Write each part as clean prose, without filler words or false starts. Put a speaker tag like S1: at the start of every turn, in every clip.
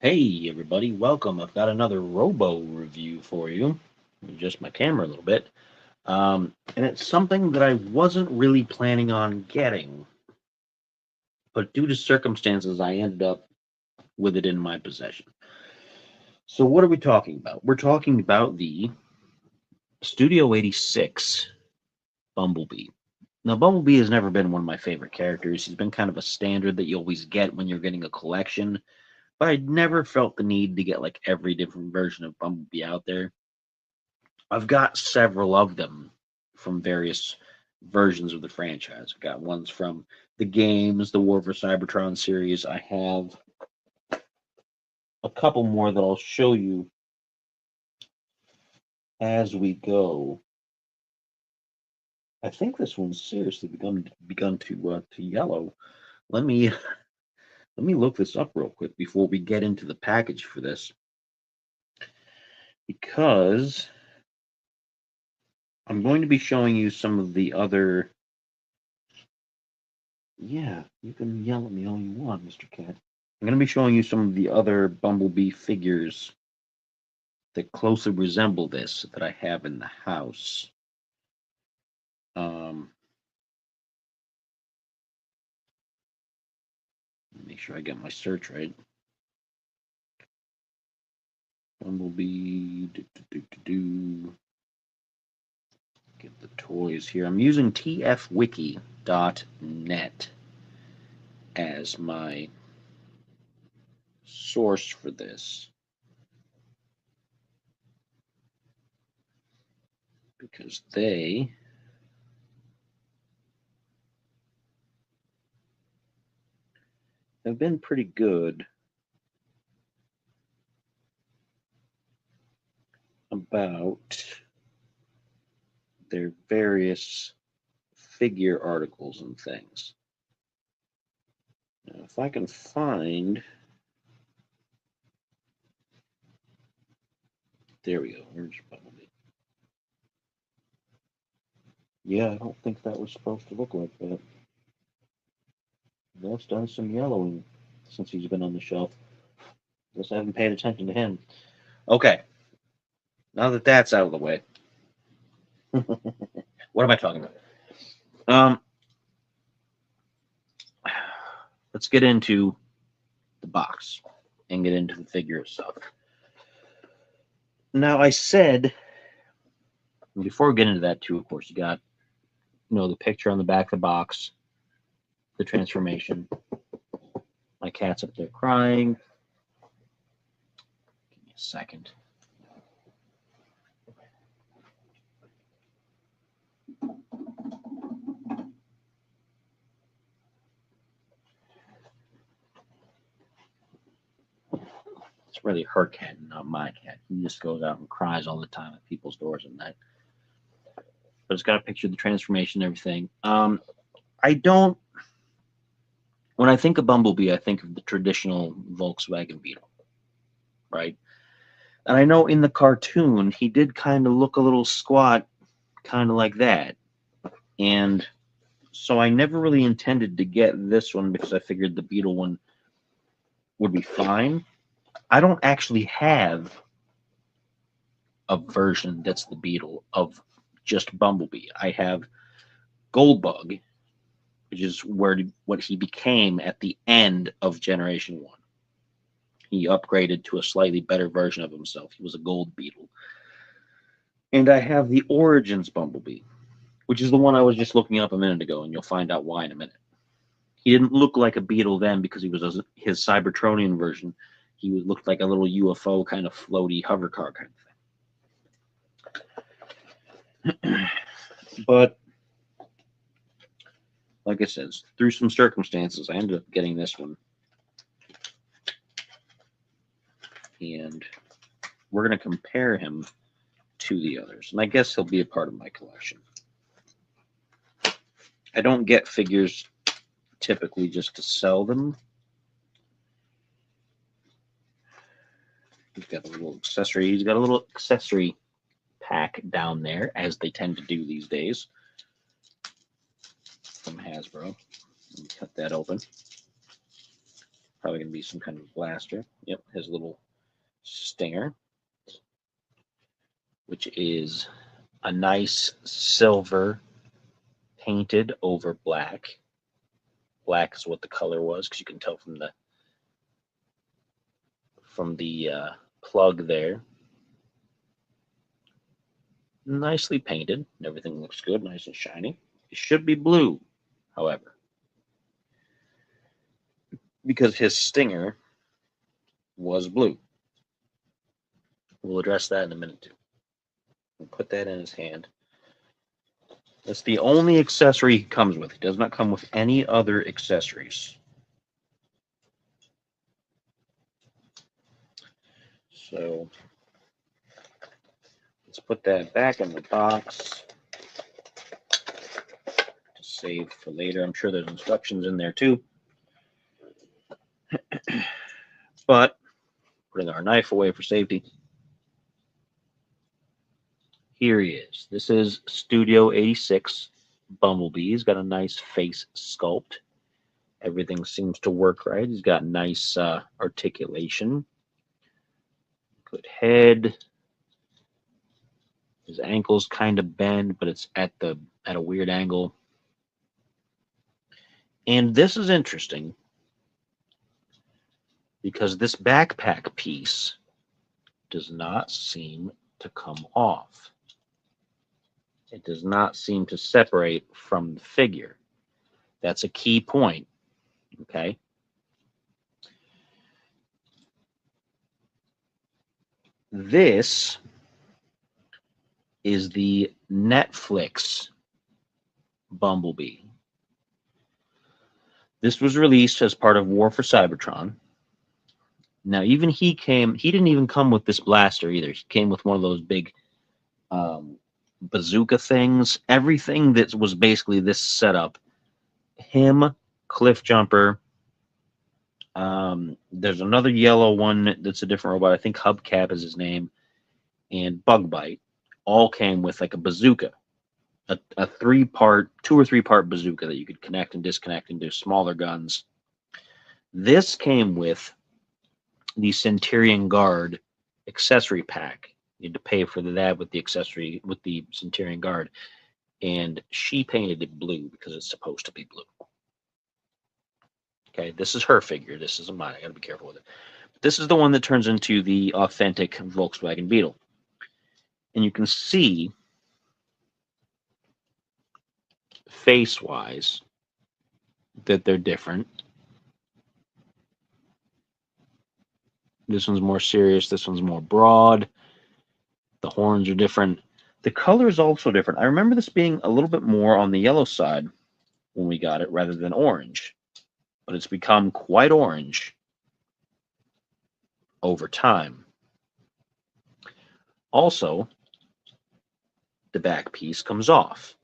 S1: Hey everybody, welcome. I've got another Robo review for you. Adjust my camera a little bit. And it's something that I wasn't really planning on getting, but due to circumstances, I ended up with it in my possession. So, what are we talking about? We're talking about the Studio 86 Bumblebee. Now, Bumblebee has never been one of my favorite characters. He's been kind of a standard that you always get when you're getting a collection, but I never felt the need to get like every different version of Bumblebee out there. I've got several of them from various versions of the franchise. I've got ones from the games, the War for Cybertron series. I have a couple more that I'll show you as we go. I think this one's seriously begun to yellow. Let me let me look this up real quick before we get into the package for this, because I'm going to be showing you some of the other. Yeah, you can yell at me all you want, Mr. Cat. I'm going to be showing you some of the other Bumblebee figures that closely resemble this that I have in the house. Um, Make sure I get my search right. Bumblebee. Get the toys here. I'm using tfwiki.net as my source for this because they have been pretty good about their various figure articles and things. Now, if I can find, there we go. Where's Bumblebee? Yeah, I don't think that was supposed to look like that. That's done some yellowing since he's been on the shelf. Guess I haven't paid attention to him. Okay, now that that's out of the way, what am I talking about? Um, let's get into the box and get into the figure itself. Now, I said before we get into that too. Of course, you got the picture on the back of the box, the transformation. My cat's up there crying. Give me a second. It's really her cat, not my cat. He just goes out and cries all the time at people's doors at night. But it's got a picture of the transformation and everything. I don't. When I think of Bumblebee, I think of the traditional Volkswagen Beetle, right? And I know in the cartoon he did kind of look a little squat, kind of like that. And so I never really intended to get this one because I figured the Beetle one would be fine. I don't actually have a version that's the Beetle of just Bumblebee. I have Goldbug, which is what he became at the end of Generation 1. He upgraded to a slightly better version of himself. He was a gold beetle. And I have the Origins Bumblebee, which is the one I was just looking up a minute ago, and you'll find out why in a minute. He didn't look like a beetle then because he was his Cybertronian version. He looked like a little UFO kind of floaty hover car kind of thing. But like I said, through some circumstances, I ended up getting this one. And we're going to compare him to the others. And I guess he'll be a part of my collection. I don't get figures typically just to sell them. He's got a little accessory. He's got a little accessory pack down there, as they tend to do these days, from Hasbro. Let me cut that open. probably going to be some kind of blaster. Yep, his little stinger, which is a nice silver painted over black. Black is what the color was, because you can tell from the plug there. Nicely painted. Everything looks good, nice and shiny. It should be blue, however, because his stinger was blue. We'll address that in a minute too. We'll put that in his hand. That's the only accessory he comes with. He does not come with any other accessories. So let's put that back in the box to save for later. I'm sure there's instructions in there too. But putting our knife away for safety. Here he is. This is Studio 86 Bumblebee. He's got a nice face sculpt. Everything seems to work right. He's got nice articulation. Good head. His ankle's kind of bent, but it's at a weird angle. And this is interesting because this backpack piece does not seem to come off. It does not seem to separate from the figure. That's a key point, okay? This is the Netflix Bumblebee. This was released as part of War for Cybertron. Now, even he didn't even come with this blaster either. He came with one of those big bazooka things. Everything that was basically this setup. Him, Cliff Jumper. There's another yellow one that's a different robot. I think Hubcap is his name. And Bug Bite. All came with like a bazooka. A 2 or 3 part bazooka that you could connect and disconnect into smaller guns. This came with the Centurion Guard accessory pack. You had to pay for that with the accessory, with the Centurion Guard. And she painted it blue because it's supposed to be blue. Okay, this is her figure. This isn't mine. I gotta be careful with it. But this is the one that turns into the authentic Volkswagen Beetle. And you can see, face-wise, that they're different. This one's more serious. This one's more broad. The horns are different. The color is also different. I remember this being a little bit more on the yellow side when we got it rather than orange. But it's become quite orange over time. Also, the back piece comes off.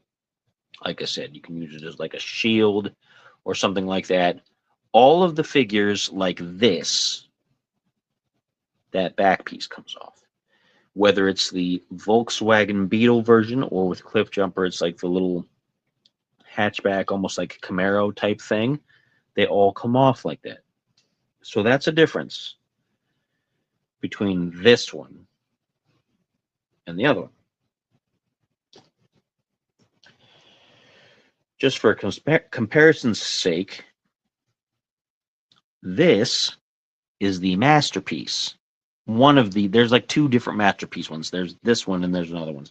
S1: Like I said, you can use it as like a shield or something like that. All of the figures like this, that back piece comes off. Whether it's the Volkswagen Beetle version or with Cliff Jumper, it's like the little hatchback, almost like a Camaro type thing. They all come off like that. So that's a difference between this one and the other one. Just for comparison's sake, this is the masterpiece. There's like 2 different masterpiece ones. There's this one and there's another one.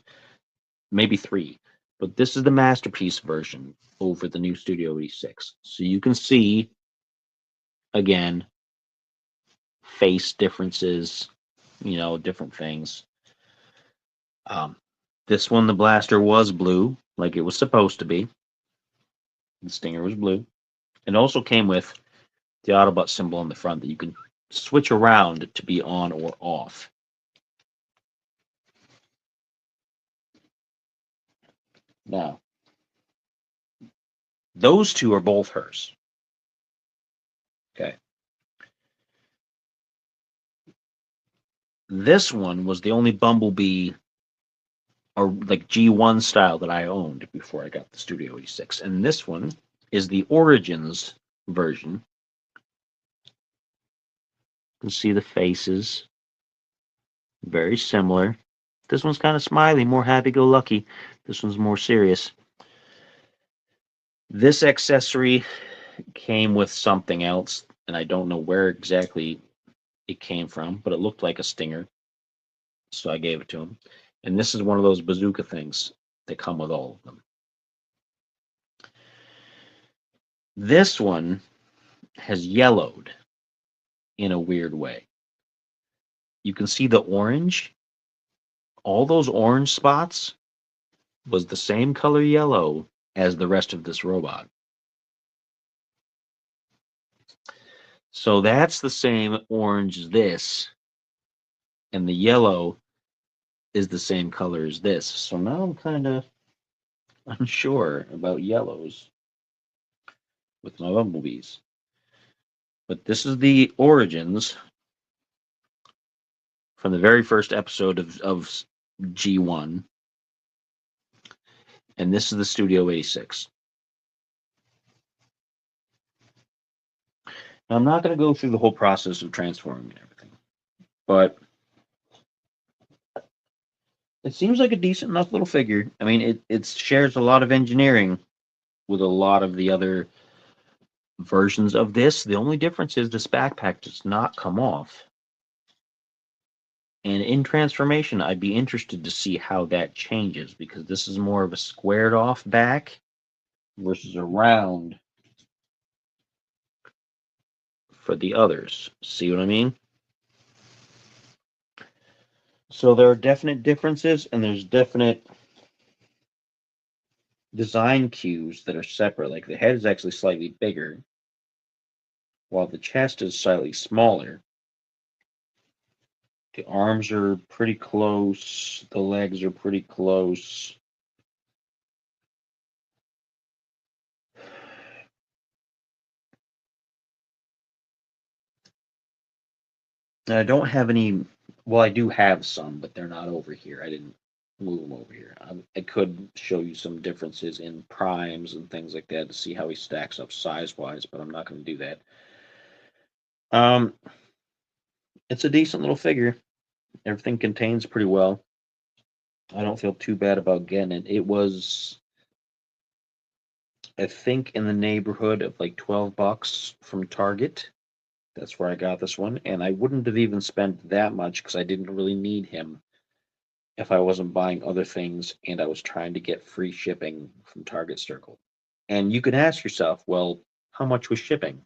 S1: Maybe 3. But this is the masterpiece version over the new Studio 86. So you can see, again, face differences, different things. This one, the blaster was blue, like it was supposed to be. The stinger was blue. It also came with the Autobot symbol on the front that you can switch around to be on or off. Now, those 2 are both hers. Okay. This one was the only Bumblebee or like G1 style that I owned before I got the Studio 86. And this one is the Origins version can see the faces. Very similar. This one's kind of smiley, more happy-go-lucky. This one's more serious. This accessory came with something else, and I don't know where exactly it came from, but it looked like a stinger, so I gave it to him. And this is one of those bazooka things that come with all of them. This one has yellowed in a weird way. You can see the orange. All those orange spots was the same color yellow as the rest of this robot. So that's the same orange as this, and the yellow is the same color as this. So now I'm kind of unsure about yellows with my Bumblebees. But this is the origins from the very first episode of G1. And this is the Studio 86. Now, I'm not going to go through the whole process of transforming and everything, but it seems like a decent enough little figure. I mean, it shares a lot of engineering with a lot of the other versions of this. The only difference is this backpack does not come off. And in transformation, I'd be interested to see how that changes, because this is more of a squared off back versus a round for the others. See what I mean? So there are definite differences, and there's definite design cues that are separate. Like the head is actually slightly bigger, while the chest is slightly smaller. The arms are pretty close. The legs are pretty close. And I don't have any. Well, I do have some, but they're not over here. I didn't move them over here. I could show you some differences in primes and things like that to see how he stacks up size-wise, but I'm not going to do that. It's a decent little figure. Everything contains pretty well. I don't feel too bad about getting it. It was, I think, in the neighborhood of like $12 from Target. That's where I got this one, and I wouldn't have even spent that much because I didn't really need him if I wasn't buying other things and I was trying to get free shipping from Target Circle. And you can ask yourself, well, how much was shipping?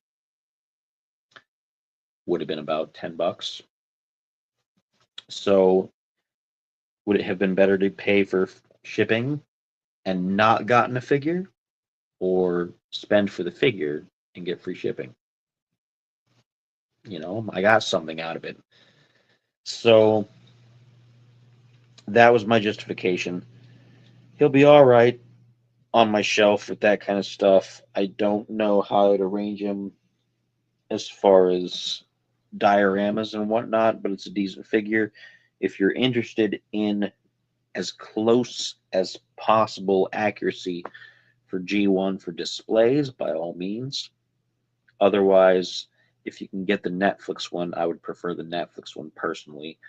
S1: Would have been about $10. So would it have been better to pay for shipping and not gotten a figure, or spend for the figure and get free shipping? You know, I got something out of it. So that was my justification. He'll be all right on my shelf with that kind of stuff. I don't know how to arrange him as far as dioramas and whatnot, but it's a decent figure. If you're interested in as close as possible accuracy for G1 for displays, by all means. Otherwise, if you can get the Netflix one, I would prefer the Netflix one personally.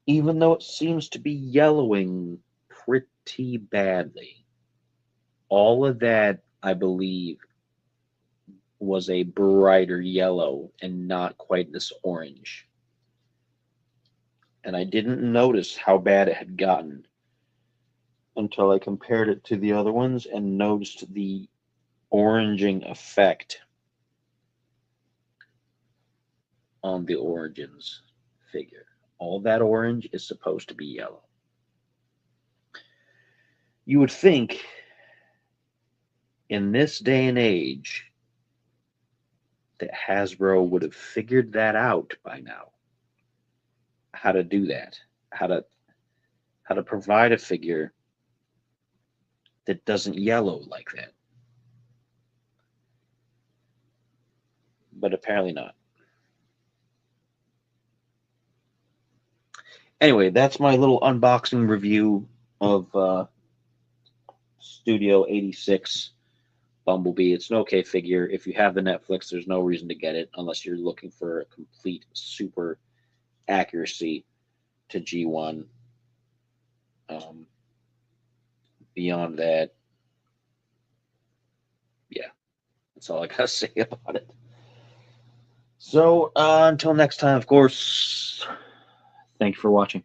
S1: Even though it seems to be yellowing pretty badly. All of that, I believe, was a brighter yellow and not quite this orange. And I didn't notice how bad it had gotten until I compared it to the other ones and noticed the oranging effect on the Origins figure. All that orange is supposed to be yellow. You would think in this day and age that Hasbro would have figured that out by now. How to do that. How to provide a figure that doesn't yellow like that. But apparently not. Anyway, that's my little unboxing review of Studio 86 Bumblebee. It's an okay figure. If you have the Netflix, there's no reason to get it unless you're looking for a complete super accuracy to G1. Beyond that, yeah, that's all I gotta say about it. So until next time, of course, thank you for watching.